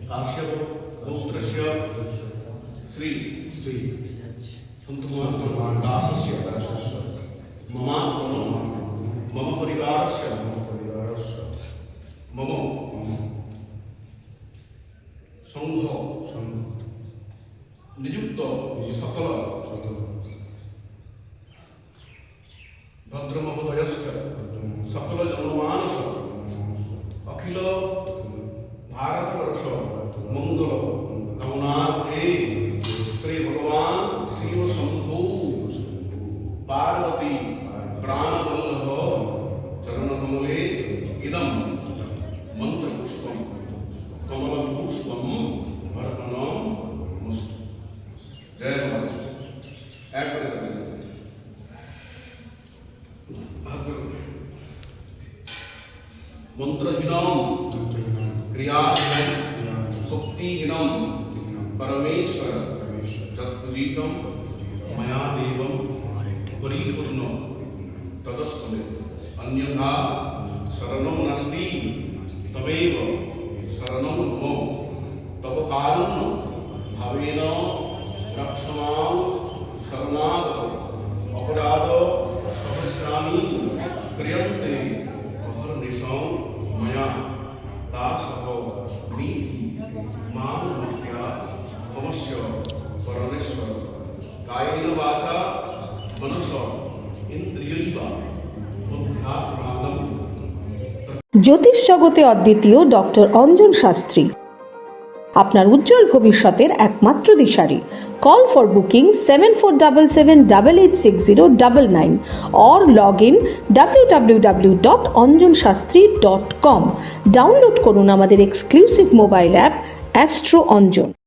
काश्यप गोत्रस्य श्री सन्तकुमार दासस्य मम परिवारस्य मम संघ नियुक्त सकल भद्र महोदयश्च सकल जनमानस अखिल भारतवर्ष मंगल कामनार्थे श्री भगवान शिव शंभु पार्वती प्राणवल्लभ चरणकमले इदं मंत्रपुष्पं कमलपुष्पं अर्पणमस्तु। जय भगवान। एक बार सभी मंत्रहीनम क्रियाहीनम भक्तिहीनम परमेश्वर तत्पूजितम मया देवं परिपूर्ण तदस्तमे अन्यथा शरणं नास्ति तमेव शरणं मम तव कारुण्य भावेन रक्षमां शरणागत अपराध सहस्राणि क्रियन्ते अहर्निशं मया तासह नीति मां भक्त्या भवस्य परमेश्वर कायेन वाचा मनसा इन्द्रियैर्वा बुद्ध्यात्मानं। জ্যোতিষ জগতে অদ্বিতীয় ডক্টর অঞ্জন শাস্ত্রী আপনার উজ্জ্বল ভবিষ্যতের একমাত্র দিশারি। Call for booking 7477886099 or log in www.anjanshastri.com। Download করুন আমাদের exclusive mobile app Astro Anjan.